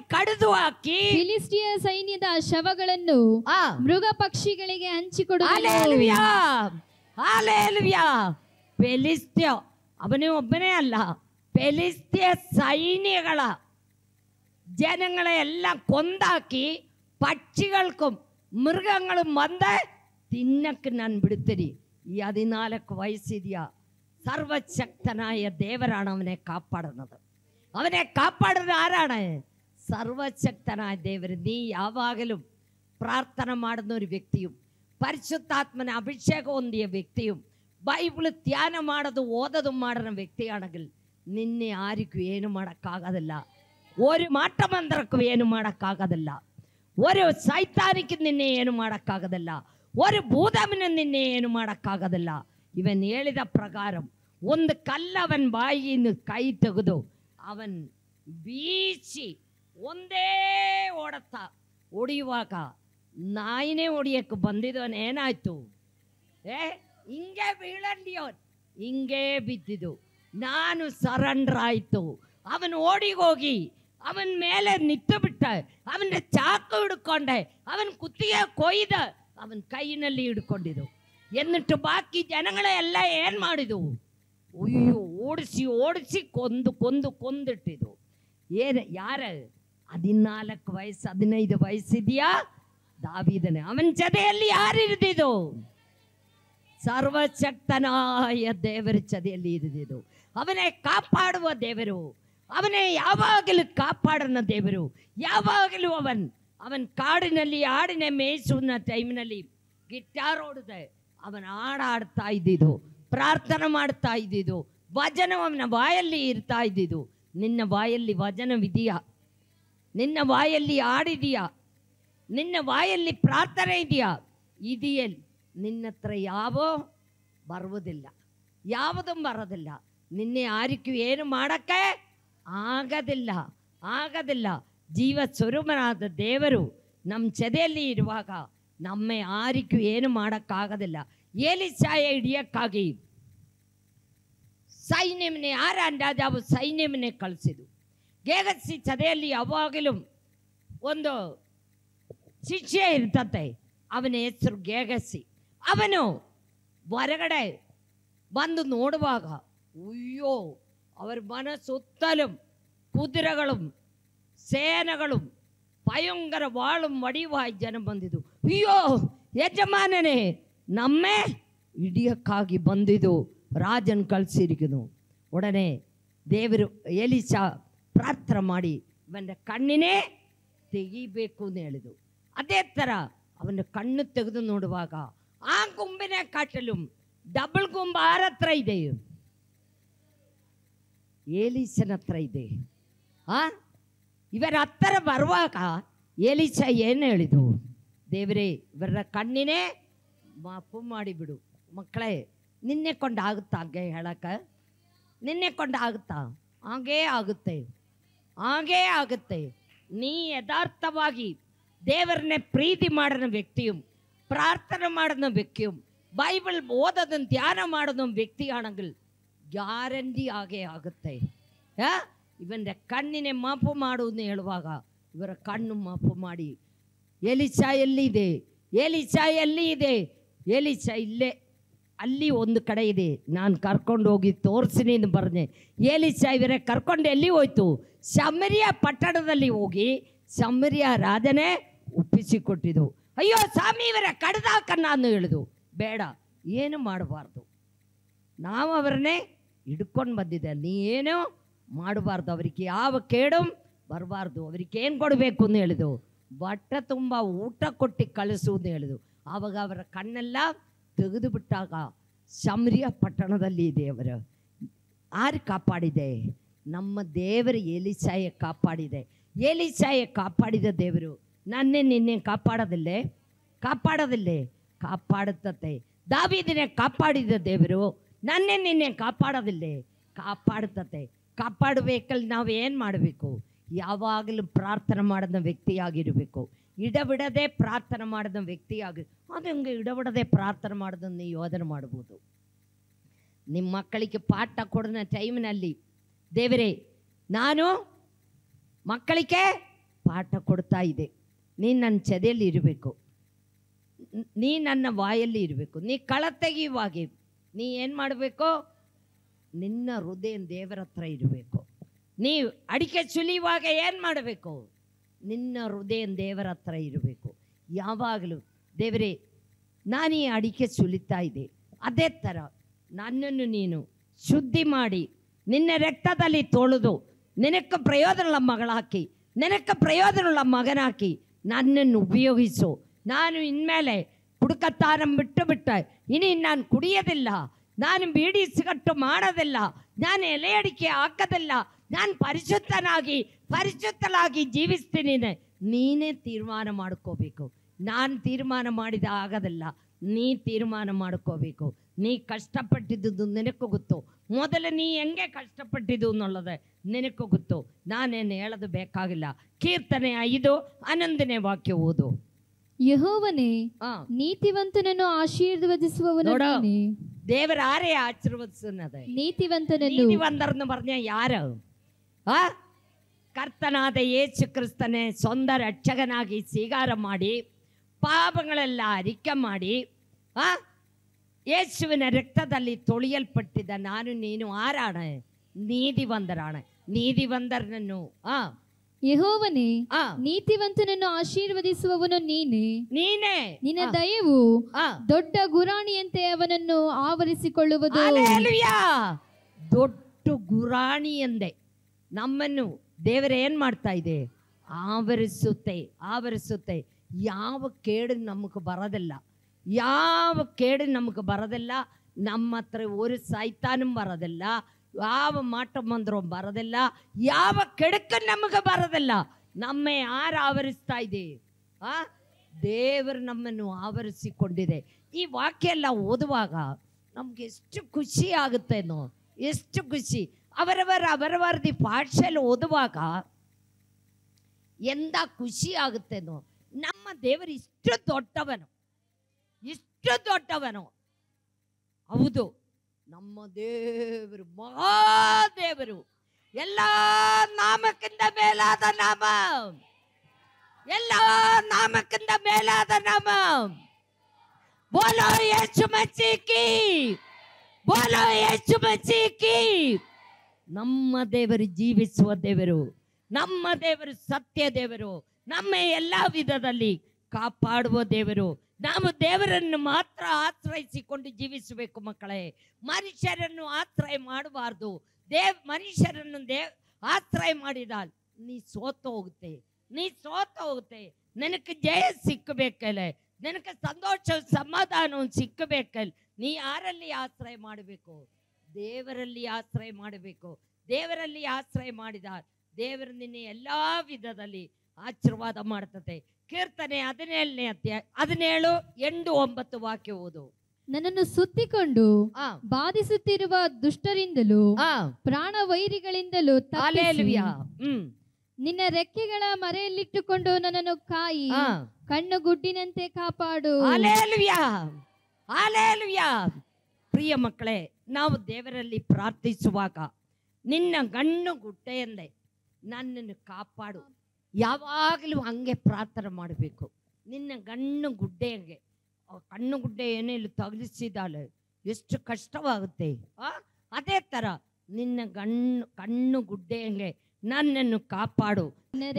ಕಡಿದು ಹಾಕಿ ಫಿಲಿಸ್ಟಿಯ ಸೈನ್ಯದ ಶವಗಳನ್ನು ಮೃಗ ಪಕ್ಷಿಗಳಿಗೆ ಹಂಚಿಕೊಡುವೆನು. ಫೆಲಿಸ್ತ್ಯ ಅವನೇ ಒಬ್ಬನೇ ಅಲ್ಲ, ಫೆಲಿಸ್ತ್ಯ സൈന്യಗಳ ജനങ്ങളെ എല്ലാം കൊണ്ടാക്കി പക്ഷികൾക്കും മൃഗങ്ങളും വന്ന് ತಿನ್ನಕ್ಕೆ ನಾನು ಬಿಡ್ತೀನಿ. ಈ 14 ವಯಸ್ಸಿದೆಯಾ, ಸರ್ವಶಕ್ತನಾಯ ದೇವರಾಣ ಅವನೇ ಕಾಪಾಡೋದು. ಅವನೇ ಕಾಪಾಡೋದು ಆರಾಣ? ಸರ್ವಶಕ್ತನಾയ ದೇವರು. ನೀ ಯಾವಾಗಲೂ പ്രാർത്ഥന ಮಾಡುന്ന ഒരു വ്യക്തിയും പരിശുദ്ധാത്മന അഭിഷേകം ಹೊಂದಿയ വ്യക്തിയും ബൈബിൾ ധ്യാനം ಮಾಡೋದು ಓದೋದು ಮಾಡುന്ന വ്യക്തിയാണെങ്കിൽ നിന്നെ ആർക്കും ಏನು ಮಾಡೋಕ್ಕಾಗೋದಿಲ್ಲ. ഒരു മാട്ടമന്ത്രಕ್ಕೂ ಏನು ಮಾಡೋಕ್ಕಾಗೋದಿಲ್ಲ. ഒരു ಸೈತಾನಿಗೆ ನಿನ್ನೆ ಏನು ಮಾಡೋಕ್ಕಾಗೋದಿಲ್ಲ. ഒരു ಭೂತಮಿನ ನಿನ್ನೆ ಏನು ಮಾಡೋಕ್ಕಾಗೋದಿಲ್ಲ. ಇವನ್ ಹೇಳಿದ ಪ್ರಕಾರ ಒಂದು ಕಲ್ಲವನ್ ಬಾಯಿಯಿಂದ ಕೈ ತೆಗೆದು ಅವನ್ ಬೀಚಿ ಒಂದೇ ಹೊಡೆಯುವಾಗ ನಾಯಿನೇ ಹೊಡಿಯಕ್ಕೆ ಬಂದಿದ್ದವನ್ ಏನಾಯ್ತು? ಹಿಂಗೆ ಬೀಳಂಡಿಯೋ ಹಿಂಗೆ ಬಿದ್ದಿದ್ದು. ನಾನು ಸರೆಂಡರ್ ಆಯ್ತು. ಅವನು ಓಡಿಗೋಗಿ ಅವನ ಮೇಲೆ ನಿಂತು ಬಿಟ್ಟ. ಅವನ ಚಾಕು ಹಿಡ್ಕೊಂಡೆ, ಅವನ ಕುತ್ತಿಗೆ ಕೊಯ್ದ ಅವನ ಕೈನಲ್ಲಿ ಹಿಡ್ಕೊಂಡಿದ್ದು. എന്നിട്ട് ಬಾಕಿ ಜನಗಳೆಲ್ಲ ಏನು ಮಾಡಿದವು? ಅಯ್ಯೋ, ಓಡಿಸಿ ಓಡಿಸಿ ಕೊಂದಿಟ್ಟಿದ್ದು. ಏನು? ಯಾರ? 14 ವಯಸ್ಸು 15 ವಯಸ್ಸಿದೆಯಾ ದಾವೀದನೇ. ಅವನ ಜೊತೆಯಲ್ಲಿ ಯಾರಿರ್ದಿದ್ದು? ಸರ್ವಶಕ್ತನಾಯ ದೇವರ ಜೊತೆಯಲ್ಲಿ ಇರಿದಿದ್ದು. ಅವನೇ ಕಾಪಾಡುವ ದೇವರು. ಅವನೇ ಯಾವಾಗಲೂ ಕಾಪಾಡನ ದೇವರು. ಯಾವಾಗಲೂ ಅವನ್ ಕಾಡಿನಲ್ಲಿ ಆಡಿನ ಮೇಯಿಸುವ ಟೈಮ್ನಲ್ಲಿ ಗಿಟಾರ್ ಹೊಡೆದೆ ಅವನ ಹಾಡಾಡ್ತಾ ಇದ್ದಿದ್ದು, ಪ್ರಾರ್ಥನೆ ಮಾಡ್ತಾ ಇದ್ದಿದ್ದು, ವಚನ ಅವನ ಬಾಯಲ್ಲಿ ಇರ್ತಾ ಇದ್ದಿದ್ದು. ನಿನ್ನ ಬಾಯಲ್ಲಿ ವಚನವಿದೆಯಾ? ನಿನ್ನ ಬಾಯಲ್ಲಿ ಹಾಡಿದೆಯಾ? ನಿನ್ನ ಬಾಯಲ್ಲಿ ಪ್ರಾರ್ಥನೆ ಇದೆಯಾ? ಇದೆಯಲ್ಲ. ನಿನ್ನ ಹತ್ರ ಯಾವೋ ಬರುವುದಿಲ್ಲ, ಯಾವುದೂ ಬರೋದಿಲ್ಲ. ನಿನ್ನೆ ಯಾರಿಗೂ ಏನು ಮಾಡೋಕ್ಕೆ ಆಗೋದಿಲ್ಲ. ಜೀವ ಸ್ವರೂಪನಾದ ದೇವರು ನಮ್ಮ ಜೊತೆಯಲ್ಲಿ ಇರುವಾಗ ನಮ್ಮ ಯಾರಿಗೂ ಏನು ಮಾಡೋಕ್ಕಾಗೋದಿಲ್ಲ. ಏಲಿಸಾಯ ಹಿಡಿಯಕ್ಕಾಗಿ ಸೈನ್ಯವನ್ನೇ ರಾಜಾವು ಸೈನ್ಯವನ್ನೇ ಕಳಿಸಿದು. ಗೇಹಸಿ ಜೊತೆಯಲ್ಲಿ ಯಾವಾಗಲೂ ಒಂದು ಶಿಷ್ಯ ಇರ್ತತೆ. ಅವನ ಹೆಸರು ಗೇಹಸಿ. ಅವನು ಹೊರಗಡೆ ಬಂದು ನೋಡುವಾಗ ಅಯ್ಯೋ, ಅವರ ಮನ ಸುತ್ತಲೂ ಕುದುರೆಗಳು ಸೇನೆಗಳು ಭಯಂಕರ ವಾಳು ಮಡಿಯುವ ಜನ ಬಂದಿದ್ದು. ಅಯ್ಯೋ ಯಜಮಾನನೇ, ನಮ್ಮೇ ಹಿಡಿಯಕ್ಕಾಗಿ ಬಂದಿದ್ದು ರಾಜನ್ ಕಳಿಸಿರಿക്കുന്നു. ಉಡನೆ ದೇವರು ಎಲಿಸಾ ಪ್ರಾರ್ಥನೆ ಮಾಡಿ ಇವನ ಕಣ್ಣಿನೇ ತೆಗಿಬೇಕು ಅಂತ ಹೇಳಿದು. ಅದೇ ಥರ ಅವನ ಕಣ್ಣು ತೆಗೆದು ನೋಡುವಾಗ ಆ ಗುಂಬಿನ ಕಾಟಲು ಡಬಲ್ ಗುಂಬ ಯಾರ ಹತ್ರ ಇದೆ? ಏಲಿಸನ ಹತ್ರ ಇದೆ. ಇವರ ಹತ್ತಿರ ಬರುವಾಗ ಏಲಿಸ ಏನು ಹೇಳಿದು? ದೇವರೇ, ಇವರ ಕಣ್ಣಿನೇ ಮಾಪು ಮಾಡಿಬಿಡು. ಮಕ್ಕಳೇ, ನಿನ್ನೆ ಕೊಂಡು ಆಗುತ್ತಾ ಹಾಗೆ ಹೇಳಕ್ಕೆ? ನಿನ್ನೆ ಕೊಂಡು ಆಗುತ್ತಾ? ಹಾಗೇ ಆಗುತ್ತೆ. ನೀ ಯಥಾರ್ಥವಾಗಿ ದೇವರನ್ನೇ ಪ್ರೀತಿ ಮಾಡಿದ ವ್ಯಕ್ತಿയും പ്രാർത്ഥന ಮಾಡುന്ന വ്യക്തിയും ബൈബിൾ ഓതതും ധ്യാനം ಮಾಡುന്ന വ്യക്തിയാണെങ്കിൽ ಗ್ಯಾರಂಟಿ ಆಗೇ ಆಗುತ್ತೆ. ಇವನ ಕಣ್ಣಿനെ ಮಾಪು ಮಾಡು ಅಂತ ಹೇಳುವಾಗ ಇವರ ಕಣ್ಣು ಮಾಪು ಮಾಡಿ, ಎಲಿಸಾ ಎಲ್ಲಿದೆ? ಎಲಿಸಾ ಇಲ್ಲೇ, ಅಲ್ಲಿ ಒಂದು ಕಡೆ ಇದೆ, ನಾನು ಕರ್ಕೊಂಡು ಹೋಗಿ ತೋರಿಸಿನಿ ಅಂತ ಬರ್ದೆ. ಎಲಿಸಾ ಇವರೇ ಕರ್ಕೊಂಡು ಎಲ್ಲಿ ಹೋಯ್ತು? ಸಮರಿಯ ಪಟ್ಟಣದಲ್ಲಿ ಹೋಗಿ ಸಮರಿಯ ರಾಜನೇ ಒಪ್ಪಿಸಿಕೊಟ್ಟಿದ್ದು. ಅಯ್ಯೋ ಸ್ವಾಮಿ, ಇವರ ಕಡ್ದಾಕನ್ನ ಅಂತ ಹೇಳಿದು. ಬೇಡ, ಏನು ಮಾಡಬಾರ್ದು. ನಾವು ಅವರನ್ನೇ ಹಿಡ್ಕೊಂಡು ಬಂದಿದ್ದೆ. ನೀ ಏನು ಮಾಡಬಾರ್ದು, ಅವರಿಗೆ ಯಾವ ಕೇಡು ಬರಬಾರ್ದು. ಅವ್ರಿಗೆ ಏನು ಕೊಡಬೇಕು ಅಂತ ಹೇಳಿದು? ಬಟ್ಟೆ ತುಂಬ ಊಟ ಕೊಟ್ಟು ಕಳಿಸು ಅಂತ ಹೇಳಿದು. ಆವಾಗ ಅವರ ಕಣ್ಣೆಲ್ಲ ತೆಗೆದು ಬಿಟ್ಟಾಗ ಸಮರಿಯ ಪಟ್ಟಣದಲ್ಲಿ ದೇವರು ಯಾರು ಕಾಪಾಡಿದೆ? ನಮ್ಮ ದೇವರು ಎಲಿಸಾಯ ಕಾಪಾಡಿದೆ. ಎಲಿಸಾಯ ಕಾಪಾಡಿದ ದೇವರು ನನ್ನೇ ನಿನ್ನೆ ಕಾಪಾಡುತ್ತೆ. ದಾವೀದನೇ ಕಾಪಾಡಿದ ದೇವರು ನನ್ನೇ ನಿನ್ನೆ ಕಾಪಾಡುತ್ತೆ. ಕಾಪಾಡಬೇಕಲ್ಲಿ ನಾವು ಏನು ಮಾಡಬೇಕು? ಯಾವಾಗಲೂ ಪ್ರಾರ್ಥನೆ ಮಾಡಿದ ವ್ಯಕ್ತಿಯಾಗಿರಬೇಕು. ಇಡಬಿಡದೆ ಪ್ರಾರ್ಥನೆ ಮಾಡಿದ ವ್ಯಕ್ತಿಯಾಗಿ ಅದಂಗೆ ಇಡಬಿಡದೆ ಪ್ರಾರ್ಥನೆ ಮಾಡೋದನ್ನು ನೀವು ಯೋಧನೆ ಮಾಡ್ಬೋದು. ನಿಮ್ಮ ಮಕ್ಕಳಿಗೆ ಪಾಠ ಕೊಡೋ ಟೈಮ್ನಲ್ಲಿ ದೇವರೇ, ನಾನು ಮಕ್ಕಳಿಗೆ ಪಾಠ ಕೊಡ್ತಾ ಇದೆ, ನೀನು ನನ್ನ ಜೊತೆಯಲ್ಲಿ ಇರಬೇಕು, ನೀ ನನ್ನ ಬಾಯಲ್ಲಿ ಇರಬೇಕು. ನೀ ಕಳ ತೆಗೆಯುವಾಗ ನೀ ಏನು ಮಾಡಬೇಕು? ನಿನ್ನ ಹೃದಯ ದೇವರ ಹತ್ರ ಇರಬೇಕು. ನೀ ಅಡಿಕೆ ಸುಲಿಯುವಾಗ ಏನು ಮಾಡಬೇಕು? ನಿನ್ನ ಹೃದಯ ದೇವರ ಹತ್ರ ಇರಬೇಕು. ಯಾವಾಗಲೂ ದೇವರೇ, ನಾನು ಈ ಅಡಿಕೆ ಸುಲಿತಾ ಇದ್ದೆ, ಅದೇ ಥರ ನನ್ನನ್ನು ನೀನು ಶುದ್ಧಿ ಮಾಡಿ ನಿನ್ನ ರಕ್ತದಲ್ಲಿ ತೊಳೆದು ನಿನಕ್ಕೆ ಪ್ರಯೋಜನಗಳ ಮಗಳಾಕಿ, ನಿನಕ್ಕೆ ಪ್ರಯೋಜನಗಳ ಮಗನಾಕಿ ನನ್ನನ್ನು ಉಪಯೋಗಿಸು. ನಾನು ಇನ್ಮೇಲೆ ಕುಡುಕತ್ತಾನ ಬಿಟ್ಟೆ, ಇನ್ನು ನಾನು ಕುಡಿಯೋದಿಲ್ಲ, ನಾನು ಬೀಡಿ ಸಿಗಟ್ಟು ಮಾಡೋದಿಲ್ಲ, ನಾನು ಎಲೆ ಅಡಿಕೆ ಹಾಕೋದಿಲ್ಲ, ನಾನು ಪರಿಶುದ್ಧಳಾಗಿ ಜೀವಿಸ್ತೀನಿ. ನೀನೇ ತೀರ್ಮಾನ ಮಾಡ್ಕೋಬೇಕು. ನಾನು ತೀರ್ಮಾನ ಮಾಡಿದ ಆಗೋದಿಲ್ಲ, ನೀ ತೀರ್ಮಾನ ಮಾಡ್ಕೋಬೇಕು. ನೀ ಕಷ್ಟಪಟ್ಟಿದ್ದು ನಿನಗೂ ಗೊತ್ತು, ಮೊದಲು ನೀ ಹೆಂಗೆ ಕಷ್ಟಪಟ್ಟಿದ್ದು ಅನ್ನೋಲ್ಲದೆ ನಿನಗೂ ಗೊತ್ತು. ನಾನೇನು ಹೇಳೋದು ಬೇಕಾಗಿಲ್ಲ. ಕೀರ್ತನೆ 5:11 ವಾಕ್ಯ ಓದು. ಯೆಹೋವನೇ, ನೀತಿವಂತನನ್ನು ಆಶೀರ್ವದಿಸುವವನು ನೀನೇ. ದೇವರ ಆರೇ ಆಶೀರ್ವದಿಸುತ್ತದೆ ನೀತಿವಂತನನ್ನು പറഞ്ഞ ಯಾರು? ಕರ್ತನಾದ ಯೇಸು ಕ್ರಿಸ್ತನೇ ಸ್ವಂತ ರಕ್ಷಕನಾಗಿ ಸ್ವೀಕಾರ ಮಾಡಿ ಪಾಪಗಳೆಲ್ಲ ಅರಿಕೆ ಮಾಡಿ ಯೇಸುವಿನ ರಕ್ತದಲ್ಲಿ ತೊಳೆಯಲ್ಪಟ್ಟಿದ್ದ ನಾನು ನೀನು ಆರಾಣೆ? ನೀತಿವಂತರಾಣೆ. ನೀತಿವಂತರನ್ನು ಯೆಹೋವನೇ, ನೀತಿವಂತನನ್ನು ಆಶೀರ್ವದಿಸುವವನು ನೀನೇ. ನಿನ್ನ ದಯವು ದೊಡ್ಡ ಗುರಾಣಿಯಂತೆ ಅವನನ್ನು ಆವರಿಸಿಕೊಳ್ಳುವುದು. ದೊಡ್ಡ ಗುರಾಣಿಯಂತೆ ನಮ್ಮನ್ನು ದೇವರ ಏನ್ ಮಾಡ್ತಾ ಇದೆ? ಆವರಿಸುತ್ತೆ. ಯಾವ ಕೇಡು ನಮಗೆ ಬರೋದಿಲ್ಲ, ನಮ್ಮ ಹತ್ರ ഒരു ಸೈತಾനും ಬರೋದಿಲ್ಲ, ಯಾವ ಮಾಟ ಮಂದಿರಂ ಬರೋದಿಲ್ಲ, ಯಾವ ಕೆಡಕ ನಮಗೆ ಬರೋದಿಲ್ಲ. ನಮ್ಮೆ ಯಾರು ಆವರಿಸ್ತಾ ಇದೆ? ದೇವರು ನಮ್ಮನ್ನು ಆವರಿಸಿಕೊಂಡಿದೆ. ಈ ವಾಕ್ಯ ಎಲ್ಲ ಓದುವಾಗ ನಮ್ಗೆ ಎಷ್ಟು ಖುಷಿ ಆಗುತ್ತೇನೋ, ಎಷ್ಟು ಖುಷಿ. ಅವರವರದಿ ಭಾಷೆಯಲ್ಲಿ ಓದುವಾಗ ಎಂದ ಖುಷಿ ಆಗುತ್ತೇನೋ. ನಮ್ಮ ದೇವರು ಇಷ್ಟು ದೊಡ್ಡವನು. ಹೌದು, ನಮ್ಮ ದೇವರು ಮಹಾದೇವರು, ಎಲ್ಲ ನಾಮಕ್ಕಿಂತ ಮೇಲಾದ ನಾಮ, ಎಲ್ಲ ನಾಮಕ್ಕಿಂತ ಮೇಲಾದ ನಾಮ. ಬೋಲೋ ಯೇಸು ಮಸೀಹ್ ಕಿ, ಬೋಲೋ ಯೇಸು ಮಸೀಹ್ ಕಿ. ನಮ್ಮ ದೇವರು ಜೀವಿಸುವ ದೇವರು, ನಮ್ಮ ದೇವರು ಸತ್ಯ ದೇವರು, ನಮ್ಮ ಎಲ್ಲ ವಿಧದಲ್ಲಿ ಕಾಪಾಡುವ ದೇವರು. ನಾವು ದೇವರನ್ನು ಮಾತ್ರ ಆಶ್ರಯಿಸಿಕೊಂಡು ಜೀವಿಸಬೇಕು ಮಕ್ಕಳೇ. ಮನುಷ್ಯರನ್ನು ಆಶ್ರಯ ಮಾಡಬಾರ್ದು. ಮನುಷ್ಯರನ್ನು ಆಶ್ರಯ ಮಾಡಿದಾಲ್ ನೀ ಸೋತು ಹೋಗುತ್ತೆ. ನಿನಗೆ ಜಯ ಸಿಕ್ಕಬೇಕಲ್ಲ, ನಿನಗೆ ಸಂತೋಷ ಸಮಾಧಾನ ಸಿಕ್ಕಬೇಕಲ್ಲ. ನೀ ಯಾರಲ್ಲಿ ಆಶ್ರಯ ಮಾಡಬೇಕು? ದೇವರಲ್ಲಿ ಆಶ್ರಯ ಮಾಡಬೇಕು. ದೇವರಲ್ಲಿ ಆಶ್ರಯ ಮಾಡಿದಾಲ್ ದೇವರು ನಿನ್ನೆ ಎಲ್ಲಾ ವಿಧದಲ್ಲಿ ಆಶೀರ್ವಾದ ಮಾಡ್ತದೆ. ಕೀರ್ತನೆ 17ನೇ ಅಧ್ಯಾಯ 17, 8, 9 ವಾಕ್ಯ ಓದು. ನನ್ನನ್ನು ಸುತ್ತಿಕೊಂಡು ಬಾಧಿಸುತ್ತಿರುವ ದುಷ್ಟರಿಂದಲೂ ಪ್ರಾಣ ವೈರಿಗಳಿಂದಲೂ ನಿನ್ನ ರೆಕ್ಕೆಗಳ ಮರೆಯಲ್ಲಿಟ್ಟುಕೊಂಡು ನನ್ನನ್ನು ಕಾಯಿ, ಕಣ್ಣು ಗುಡ್ಡಿನಂತೆ ಕಾಪಾಡು. ಪ್ರಿಯ ಮಕ್ಕಳೇ, ನಾವು ದೇವರಲ್ಲಿ ಪ್ರಾರ್ಥಿಸುವಾಗ ನಿನ್ನ ಕಣ್ಣು ಗುಡ್ಡೆಯಂದೆ ನನ್ನನ್ನು ಕಾಪಾಡು. ಯಾವಾಗಲೂ ಹಂಗೆ ಪ್ರಾರ್ಥನೆ ಮಾಡಬೇಕು. ನಿನ್ನ ಕಣ್ಣು ಗುಡ್ಡೆ ಏನೇನು ತಗಲಿಸಿದಾಳೆ ಎಷ್ಟು ಕಷ್ಟವಾಗುತ್ತೆ. ಅದೇ ತರ ನಿನ್ನ ಕಣ್ಣು ಗುಡ್ಡೆಯಂಗೆ ನನ್ನನ್ನು ಕಾಪಾಡು.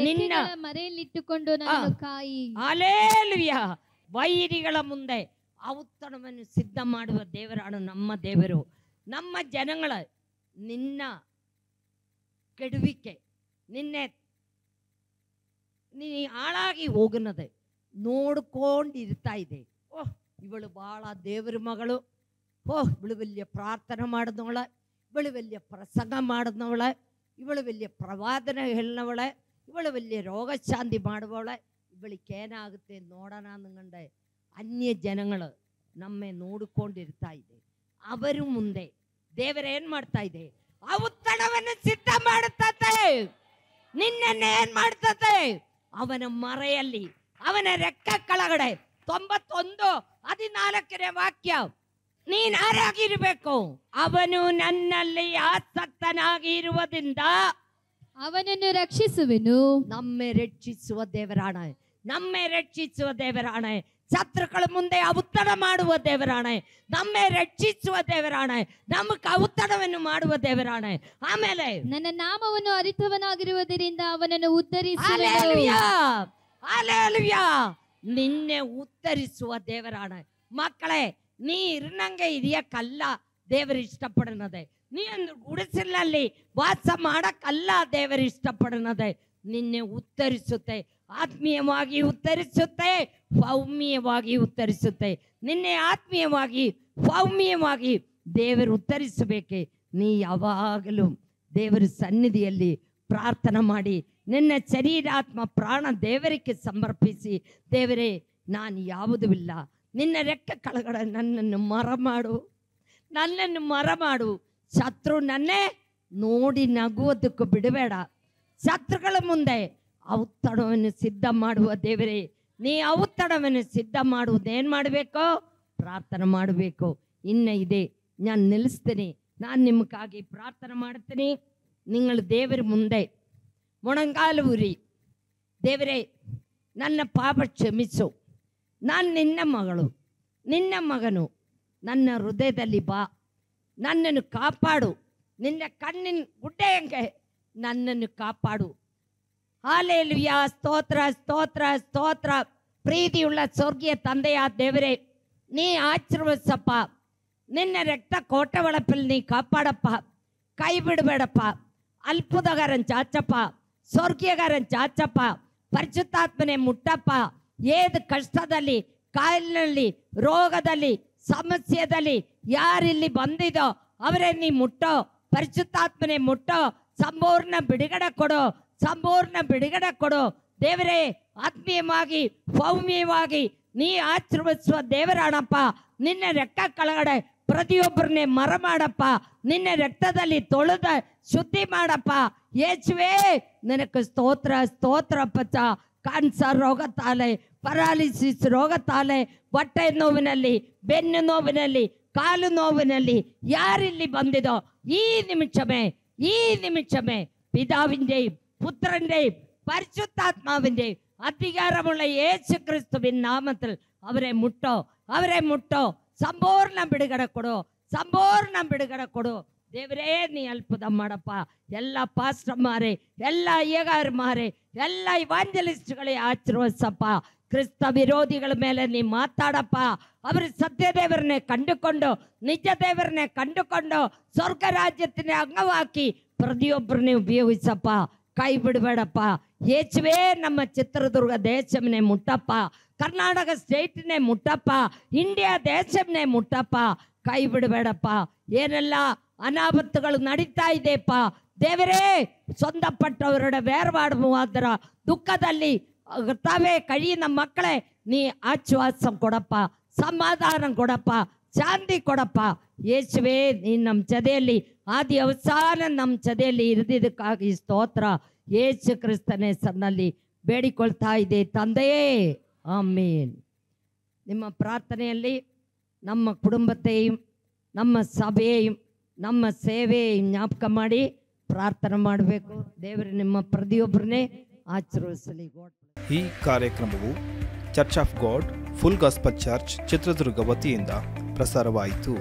ನಿನ್ನ ಮರೆಯಲ್ಲಿಟ್ಟುಕೊಂಡು ನನ್ನನ್ನು ಕಾಯಿ. ಹಲ್ಲೆಲೂಯಾ. ವೈರಿಗಳ ಮುಂದೆ ಔತಣವನ್ನು ಸಿದ್ಧ ಮಾಡುವ ದೇವರಾണ് ನಮ್ಮ ದೇವರು. ನಮ್ಮ ಜನಗಳ ನಿನ್ನ ಕೆಡುವಿಕೆ, ನಿನ್ನೆ ನೀ ಹಾಳಾಗಿ ಹೋಗುತ್ತದೆ ನೋಡ್ಕೊಂಡಿರ್ತಾ ಇದೆ. ಇವಳು ಭಾಳ ದೇವರ ಮಗಳು, ಇವಳು വലിയ ಪ್ರಾರ್ಥನೆ ಮಾಡಿದವಳೆ, ಇವಳು വലിയ ಪ್ರಸಂಗ ಮಾಡಿದವಳೆ, ಇವಳು വലിയ ಪ್ರವಾದನ ಹೇಳಿನವಳೆ, ಇವಳು വലിയ ರೋಗಶಾಂತಿ ಮಾಡುವವಳೆ. ಇವಳಿಗೇನಾಗುತ್ತೆ ನೋಡೋಣ ಅಂದ್ಕೊಂಡೆ ಅನ್ಯ ಜನಗಳು ನಮ್ಮೆ ನೋಡಿಕೊಂಡಿರ್ತಾ ಇದೆ. ಅವರು ಮುಂದೆ ದೇವರೇನ್ ಮಾಡ್ತಾ ಇದೆ? ಔತಣವನ್ನು ಸಿದ್ಧ ಮಾಡುತ್ತದೆ. ನಿನ್ನನ್ನು ಏನ್ ಮಾಡ್ತದೆ? ಅವನ ಮರೆಯಲ್ಲಿ, ಅವನ ರೆಕ್ಕ ಕೆಳಗಡೆ 91:14 ವಾಕ್ಯ. ನೀನ್ ಯಾರಾಗಿರ್ಬೇಕು? ಅವನು ನನ್ನಲ್ಲಿ ಆಸಕ್ತನಾಗಿ ಇರುವುದರಿಂದ ಅವನನ್ನು ರಕ್ಷಿಸುವೆನು. ನಮ್ಮೆ ರಕ್ಷಿಸುವ ದೇವರಾಣೆ. ಶತ್ರುಗಳ ಮುಂದೆ ಔತಣ ಮಾಡುವ ದೇವರಾಣೆ, ನಮ್ಮೆ ರಕ್ಷಿಸುವ ದೇವರಾಣೆ, ನಮಗೆ ಔತಣವನ್ನು ಮಾಡುವ ದೇವರಾಣೆ. ಆಮೇಲೆ ನನ್ನ ನಾಮವನ್ನು ಅರಿತವನಾಗಿರುವುದರಿಂದ ಅವನನ್ನು ಉದ್ಧರಿಸುವೆನು. ಹಲ್ಲೆಲೂಯಾ. ನಿನ್ನೆ ಉತ್ತರಿಸುವ ದೇವರಾಣೆ. മക്കളെ, നീ ഇരുന്നಂಗೆ ഇരിയക്കല്ല ದೇವರು ಇಷ್ಟಪಡುന്നത്. നീ ಒಂದು ಗುಡಿಸಲಿನಲ್ಲಿ ವಾಸ ಮಾಡಕ್ಕಲ್ಲ ದೇವರು ಇಷ್ಟಪಡುന്നത്. ನಿನ್ನೆ ಉತ್ತರಿಸುತ್ತೆ, ಆತ್ಮೀಯವಾಗಿ ಉತ್ತರಿಸುತ್ತೆ, ಸೌಮ್ಯವಾಗಿ ಉತ್ತರಿಸುತ್ತೆ. ನಿನ್ನೆ ಆತ್ಮೀಯವಾಗಿ ಸೌಮ್ಯವಾಗಿ ದೇವರು ಉತ್ತರಿಸಬೇಕೆ. ನೀ ಯಾವಾಗಲೂ ದೇವರ ಸನ್ನಿಧಿಯಲ್ಲಿ ಪ್ರಾರ್ಥನೆ ಮಾಡಿ ನಿನ್ನ ಶರೀರಾತ್ಮ ಪ್ರಾಣ ದೇವರಿಗೆ ಸಮರ್ಪಿಸಿ, ದೇವರೇ ನಾನು ಯಾವುದೂ ಇಲ್ಲ, ನಿನ್ನ ರೆಕ್ಕೆ ಕೆಳಗಡೆ ನನ್ನನ್ನು ಮರಮಾಡು, ನನ್ನನ್ನು ಮರಮಾಡು. ಶತ್ರು ನನ್ನೇ ನೋಡಿ ನಗುವುದಕ್ಕೂ ಬಿಡಬೇಡ. ಶತ್ರುಗಳ ಮುಂದೆ ಔತಣವನ್ನು ಸಿದ್ಧ ಮಾಡುವ ದೇವರೇ, ನೀ ಔತಣವನ್ನು ಸಿದ್ಧ ಮಾಡುವುದೇನು ಮಾಡಬೇಕು? ಪ್ರಾರ್ಥನೆ ಮಾಡಬೇಕು. ಇನ್ನು ಇದೆ, ನಾನು ನಿಲ್ಲಿಸ್ತೀನಿ. ನಾನು ನಿಮಗಾಗಿ ಪ್ರಾರ್ಥನೆ ಮಾಡ್ತೀನಿ. നിങ്ങൾ ದೇವರ ಮುಂದೆ ಮೊಣಂಗಾಲು ಉರಿ. ದೇವರೇ, ನನ್ನ ಪಾಪ ಕ್ಷಮಿಸು, ನಾನು ನಿನ್ನ ಮಗಳು, ನಿನ್ನ ಮಗನು, ನನ್ನ ಹೃದಯದಲ್ಲಿ ಬಾ, ನನ್ನನ್ನು ಕಾಪಾಡು, ನಿನ್ನ ಕಣ್ಣಿನ ಗುಡ್ಡೆಯಂಗೆ ನನ್ನನ್ನು ಕಾಪಾಡು. ಹಾಲೆಲೂಯಾ, ಸ್ತೋತ್ರ ಸ್ತೋತ್ರ ಸ್ತೋತ್ರ. ಪ್ರೀತಿಯುಳ್ಳ ಸ್ವರ್ಗೀಯ ತಂದೆಯ ದೇವರೇ, ನೀ ಆಶೀರ್ವದಿಸಪ್ಪ. ನಿನ್ನ ರಕ್ತ ಕೋಟೆ ಒಳಪಲ್ಲಿ ನೀ ಕಾಪಾಡಪ್ಪ, ಕೈ ಬಿಡಬೇಡಪ್ಪ. ಅಲ್ಪುದಗಾರನ್ ಚಾಚಪ್ಪ, ಸ್ವರ್ಗೀಯಗಾರನ್ ಚಾಚಪ್ಪ. ಪರಿಶುದ್ಧಾತ್ಮನೆ ಮುಟ್ಟಪ್ಪ. ಏದು ಕಷ್ಟದಲ್ಲಿ, ಕಾಯಿಲಿನಲ್ಲಿ, ರೋಗದಲ್ಲಿ, ಸಮಸ್ಯೆದಲ್ಲಿ ಯಾರಿಲ್ಲಿ ಬಂದಿದೋ ಅವರೇ ನೀ ಮುಟ್ಟೋ. ಪರಿಶುದ್ಧಾತ್ಮನೆ ಮುಟ್ಟೋ. ಸಂಪೂರ್ಣ ಬಿಡುಗಡೆ ಕೊಡು, ಸಂಪೂರ್ಣ ಬಿಡುಗಡೆ ಕೊಡು. ದೇವರೇ, ಆತ್ಮೀಯವಾಗಿ ಸೌಮ್ಯವಾಗಿ ನೀ ಆಶೀರ್ವದಿಸುವ ದೇವರಾಣಪ್ಪ. ನಿನ್ನ ರೆಕ್ಕ ಕೆಳಗಡೆ ಪ್ರತಿಯೊಬ್ಬರನ್ನೇ ಮರ ಮಾಡಪ್ಪ. ನಿನ್ನ ರಕ್ತದಲ್ಲಿ ತೊಳೆದ ಶುದ್ಧಿ ಮಾಡಪ್ಪ. ಯೇಸುವೇ, ನಿನಗೆ ಸ್ತೋತ್ರ ಸ್ತೋತ್ರ ಪಚ್ಚ. ಕ್ಯಾನ್ಸರ್ ರೋಗತಾಲೆ, ಪರಾಲಿಸಿಸ್ ರೋಗತಾಲೆ, ಹೊಟ್ಟೆ ನೋವಿನಲ್ಲಿ, ಬೆನ್ನು ನೋವಿನಲ್ಲಿ, ಕಾಲು ನೋವಿನಲ್ಲಿ ಯಾರಿಲ್ಲಿ ಬಂದಿದೋ ഈ നിമിഷമേ പിതാവിൻ്റെയും പുത്രൻ്റെയും പരിശുദ്ധാത്മാവിൻ്റെയും അധികാരമുള്ള യേശു ക്രിസ്തുവിൻ നാമത്തിൽ അവരെ മുട്ടോ. ಸಂಪೂರ್ಣ ಬಿಡುಗಡೆ ಕೊಡು, ಸಂಪೂರ್ಣ ಬಿಡುಗಡೆ ಕೊಡು. ದೇವರೇ, ನೀ ಅಲ್ಪದ ಮಾಡಪ್ಪ. ಎಲ್ಲ ಪಾಸ್ಟರ್ಮಾರೆ, ಎಲ್ಲ ಅಯ್ಯಗಾರಮಾರೆ, ಎಲ್ಲ ಇವಾಂಜಲಿಸ್ಟ್ಗಳೇ ಆಶೀರ್ವದಿಸಪ್ಪ. ಕ್ರಿಸ್ತ ವಿರೋಧಿಗಳ ಮೇಲೆ ನೀ ಮಾತಾಡಪ್ಪ. ಅವರು ಸತ್ಯ ದೇವರನ್ನೇ ಕಂಡುಕೊಂಡು, ನಿಜ ದೇವರನ್ನೇ ಕಂಡುಕೊಂಡು ಸ್ವರ್ಗ ರಾಜ್ಯത്തിനെ ಅಂಗವಾಕಿ ಪ್ರತಿಯೊಬ್ಬರನ್ನೇ ಉಪಯೋಗಿಸಪ್ಪ. ಕೈ ಬಿಡಬೇಡಪ್ಪ. ಯೇಸುವೇ, ನಮ್ಮ ಚಿತ್ರದುರ್ಗ ದೇಶವನ್ನೇ ಮುಟ್ಟಪ್ಪ. ಕರ್ನಾಟಕ ಸ್ಟೇಟ್ನೇ ಮುಟ್ಟಪ್ಪ. ಇಂಡಿಯಾ ದೇಶವನ್ನೇ ಮುಟ್ಟಪ್ಪ. ಕೈ ಬಿಡಬೇಡಪ್ಪ. ಏನೆಲ್ಲ ಅನಾಹುತಗಳು ನಡೀತಾ ಇದೆಯಪ್ಪ ದೇವರೇ, സ്വന്തപ്പെട്ടവരുടെ വേർപാടുമാത്ര ദുഃഖದಲ್ಲಿ ತಾವೇ കഴിയുന്ന മക്കളെ നീ ആശ്വാസം ಕೊಡಪ್ಪ, ಸಮಾಧಾನ ಕೊಡಪ್ಪ, ಶಾಂತಿ ಕೊಡಪ್ಪ. ಯೇಸುವೇ, ನೀ ನಮ್ಮ ಜೊತೆಯಲ್ಲಿ ಆದಿ ಅವಸಾನ ನಮ್ಮ ಜೊತೆಯಲ್ಲಿ ಇರಿದಿದ್ದಕ್ಕಾಗಿ ಸ್ತೋತ್ರ. ಯೇಸು ಕ್ರಿಸ್ತನ ಹೆಸರಿನಲ್ಲಿ ಬೇಡಿಕೊಳ್ತಾ ಇದೆ ತಂದೆಯೇ, ಆಮೇನ್. ನಿಮ್ಮ ಪ್ರಾರ್ಥನೆಯಲ್ಲಿ ನಮ್ಮ ಕುಟುಂಬತೆയും ನಮ್ಮ ಸಭೆಯೆയും ನಮ್ಮ ಸೇವೆಯೆയും ಜ್ಞಾಪಕ ಮಾಡಿ ಪ್ರಾರ್ಥನೆ ಮಾಡಬೇಕು. ದೇವರು ನಿಮ್ಮ ಪ್ರತಿಯೊಬ್ಬರನ್ನೇ ಆಶೀರ್ವದಿಸಲಿ. ಈ ಕಾರ್ಯಕ್ರಮವು church of god full gospel church Chitradurga ವತಿಯಿಂದ ಪ್ರಸಾರವಾಯಿತು.